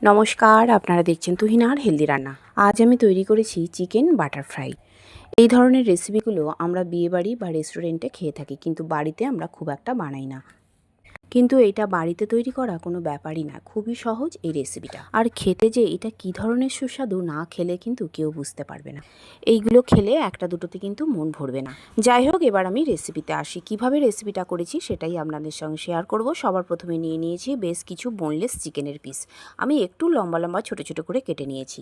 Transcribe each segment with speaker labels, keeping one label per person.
Speaker 1: নমস্কার, আপনারা দেখছেন তুহিনার হেলদি রান্না। আজ আমি তৈরি করেছি চিকেন বাটার ফ্রাই। এই ধরনের রেসিপিগুলো আমরা বিয়েবাড়ি বা রেস্টুরেন্টে খেয়ে থাকি, কিন্তু বাড়িতে আমরা খুব একটা বানাই না। কিন্তু এটা বাড়িতে তৈরি করা কোনো ব্যাপারই না, খুবই সহজ এই রেসিপিটা। আর খেতে যে এটা কী ধরনের সুস্বাদু, না খেলে কিন্তু কেউ বুঝতে পারবে না। এইগুলো খেলে একটা দুটোতে কিন্তু মন ভরবে না। যাই হোক, এবার আমি রেসিপিতে আসি। কিভাবে রেসিপিটা করেছি সেটাই আপনাদের সঙ্গে শেয়ার করব। সবার প্রথমে নিয়ে নিয়েছি বেশ কিছু বোনলেস চিকেনের পিস। আমি একটু লম্বা লম্বা ছোটো ছোটো করে কেটে নিয়েছি।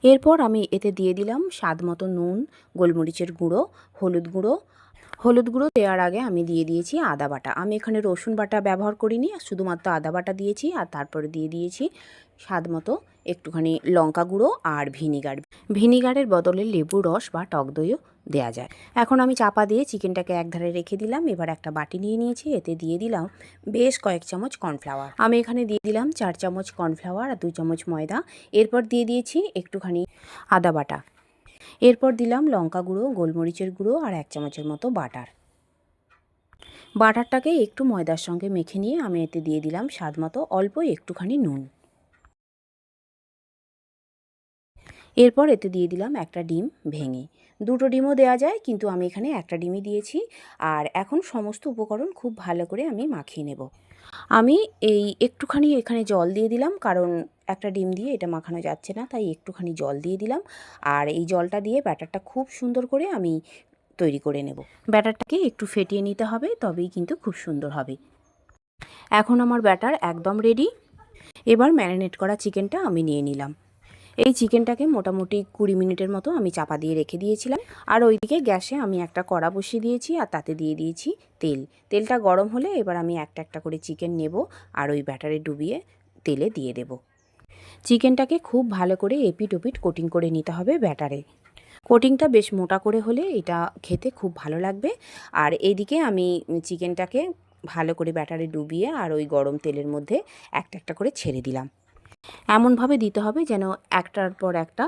Speaker 1: এরপর আমি এতে দিয়ে দিলাম স্বাদ মতো নুন, গোলমরিচের গুঁড়ো, হলুদ গুঁড়ো দেওয়ার আগে আমি দিয়ে দিয়েছি আদা বাটা। আমি এখানে রসুন বাটা ব্যবহার করিনি, শুধুমাত্র আদা বাটা দিয়েছি। আর তারপরে দিয়ে দিয়েছি স্বাদ মতো একটুখানি লঙ্কা গুঁড়ো আর ভিনিগারের বদলে লেবু রস বা টক দইও দেওয়া যায়। এখন আমি চাপা দিয়ে চিকেনটাকে একধারে রেখে দিলাম। এবার একটা বাটি নিয়ে নিয়েছি, এতে দিয়ে দিলাম বেশ কয়েক চামচ কর্নফ্লাওয়ার। আমি এখানে দিয়ে দিলাম 4 চামচ কর্নফ্লাওয়ার আর 2 চামচ ময়দা। এরপর দিয়ে দিয়েছি একটুখানি আদা বাটা। এরপর দিলাম লঙ্কা গুঁড়ো, গোলমরিচের গুঁড়ো আর 1 চামচের মতো বাটারটাকে একটু ময়দার সঙ্গে মেখে নিয়ে আমি এতে দিয়ে দিলাম স্বাদ মতো অল্প একটুখানি নুন। এরপর এতে দিয়ে দিলাম একটা ডিম ভেঙে। 2টো ডিমও দেওয়া যায়, কিন্তু আমি এখানে একটা ডিমই দিয়েছি। আর এখন সমস্ত উপকরণ খুব ভালো করে আমি মাখিয়ে নেব। আমি একটুখানি এখানে জল দিয়ে দিলাম, কারণ একটা ডিম দিয়ে এটা মাখানো যাচ্ছে না, তাই একটুখানি জল দিয়ে দিলাম। আর এই জলটা দিয়ে ব্যাটারটা খুব সুন্দর করে আমি তৈরি করে নেব। ব্যাটারটাকে একটু ফেটিয়ে নিতে হবে, তবেই কিন্তু খুব সুন্দর হবে। এখন আমার ব্যাটার একদম রেডি। এবার ম্যারিনেট করা চিকেনটা আমি নিয়ে নিলাম। এই চিকেনটাকে মোটামুটি 20 মিনিটের মতো আমি চাপা দিয়ে রেখে দিয়েছিলাম। আর ওইদিকে গ্যাসে আমি একটা কড়া বসিয়ে দিয়েছি, আর তাতে দিয়ে দিয়েছি তেলটা গরম হলে এবার আমি একটা একটা করে চিকেন নেব আর ওই ব্যাটারে ডুবিয়ে তেলে দিয়ে দেব। চিকেনটাকে খুব ভালো করে এপিট ওপিট কোটিং করে নিতে হবে ব্যাটারে। কোটিংটা বেশ মোটা করে হলে এটা খেতে খুব ভালো লাগবে। আর এইদিকে আমি চিকেনটাকে ভালো করে ব্যাটারে ডুবিয়ে আর ওই গরম তেলের মধ্যে একটা একটা করে ছেড়ে দিলাম। এমনভাবে দিতে হবে যেন একটার পর একটা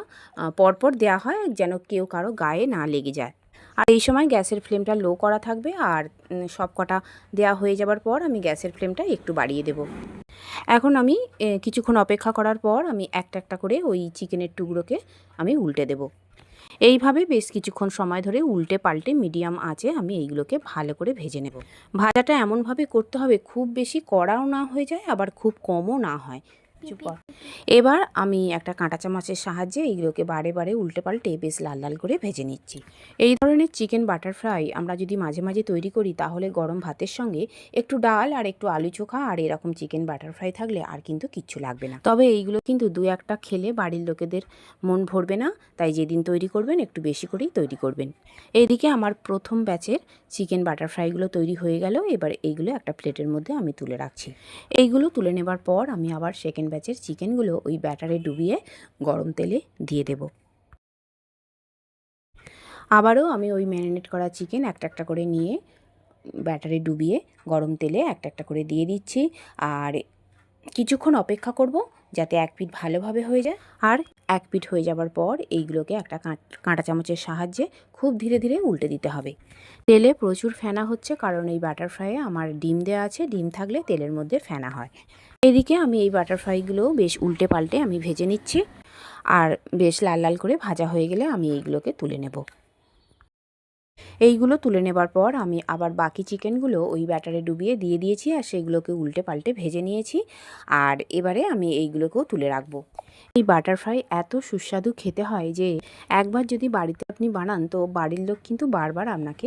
Speaker 1: পরপর দেওয়া হয়, যেন কেউ কারো গায়ে না লেগে যায়। আর এই সময় গ্যাসের ফ্লেমটা লো করা থাকবে। আর সব কটা দেওয়া হয়ে যাবার পর আমি গ্যাসের ফ্লেমটা একটু বাড়িয়ে দেব। এখন আমি কিছুক্ষণ অপেক্ষা করার পর আমি একটা একটা করে ওই চিকেনের টুকরোকে আমি উল্টে দেব। এইভাবে বেশ কিছুক্ষণ সময় ধরে উল্টে পাল্টে মিডিয়াম আঁচে আমি এইগুলোকে ভালো করে ভেজে নেব। ভাজাটা এমনভাবে করতে হবে খুব বেশি কড়াও না হয়ে যায়, আবার খুব কমও না হয়। এবার আমি একটা কাঁটা চামচের সাহায্যে এইগুলোকে বারে বারে উল্টে পাল্টে বেশ লাল লাল করে ভেজে নিচ্ছি। এই ধরনের চিকেন বাটার ফ্রাই আমরা যদি মাঝে মাঝে তৈরি করি, তাহলে গরম ভাতের সঙ্গে একটু ডাল আর একটু আলু চোখা আর এরকম চিকেন বাটার ফ্রাই থাকলে আর কিন্তু কিচ্ছু লাগবে না। তবে এইগুলো কিন্তু 2-1টা খেলে বাড়ির লোকেদের মন ভরবে না, তাই যেদিন তৈরি করবেন একটু বেশি করেই তৈরি করবেন। এইদিকে আমার প্রথম ব্যাচের চিকেন বাটার ফ্রাইগুলো তৈরি হয়ে গেল। এবার এইগুলো একটা প্লেটের মধ্যে আমি তুলে রাখছি। এইগুলো তুলে নেবার পর আমি আবার সেকেন্ড ব্যাচের চিকেনগুলো ওই ব্যাটারে ডুবিয়ে গরম তেলে দিয়ে দেব। আবারও আমি ওই ম্যারিনেট করা চিকেন একটা একটা করে নিয়ে ব্যাটারে ডুবিয়ে গরম তেলে একটা একটা করে দিয়ে দিচ্ছি। আর কিছুক্ষণ অপেক্ষা করব যাতে এক পিঠ ভালোভাবে হয়ে যায়। আর এক পিঠ হয়ে যাবার পর এইগুলোকে একটা কাঁটা চামচের সাহায্যে খুব ধীরে ধীরে উল্টে দিতে হবে। তেলে প্রচুর ফেনা হচ্ছে, কারণ এই বাটার ফ্রাইয়ে আমার ডিম দেওয়া আছে। ডিম থাকলে তেলের মধ্যে ফেনা হয়। এদিকে আমি এই বাটার ফ্রাইগুলো বেশ উল্টে পাল্টে আমি ভেজে নিচ্ছি। আর বেশ লাল লাল করে ভাজা হয়ে গেলে আমি এইগুলোকে তুলে নেব। এইগুলো তুলে নেবার পর আমি আবার বাকি চিকেনগুলো ওই ব্যাটারে ডুবিয়ে দিয়ে দিয়েছি, আর সেইগুলোকে উল্টে পাল্টে ভেজে নিয়েছি। আর এবারে আমি এইগুলোকেও তুলে রাখবো। এই বাটার ফ্রাই এত সুস্বাদু খেতে হয় যে একবার যদি বাড়িতে আপনি বানান, তো বাড়ির লোক কিন্তু বারবার আপনাকে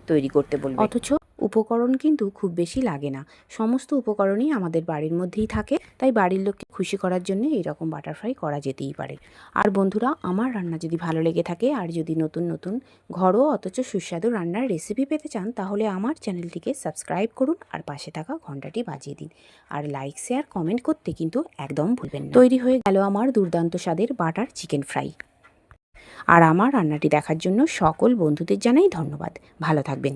Speaker 1: তৈরি করতে বলবে। অথচ উপকরণ কিন্তু খুব বেশি লাগে না, সমস্ত উপকরণই আমাদের বাড়ির মধ্যেই থাকে। তাই বাড়ির লোককে খুশি করার জন্য এইরকম বাটার ফ্রাই করা যেতেই পারে। আর বন্ধুরা, আমার রান্না যদি ভালো লেগে থাকে আর যদি নতুন নতুন ঘরোয়া অথচ সুস্বাদু রান্নার রেসিপি পেতে চান, তাহলে আমার চ্যানেলটিকে সাবস্ক্রাইব করুন আর পাশে থাকা ঘন্টাটি বাজিয়ে দিন। আর লাইক, শেয়ার, কমেন্ট করতে কিন্তু একদম ভুলবেন না। তৈরি হয়ে গেল আমার দুর্দান্ত স্বাদের বাটার চিকেন ফ্রাই। আর আমার রান্নাটি দেখার জন্য সকল বন্ধুদের জানাই ধন্যবাদ। ভালো থাকবেন।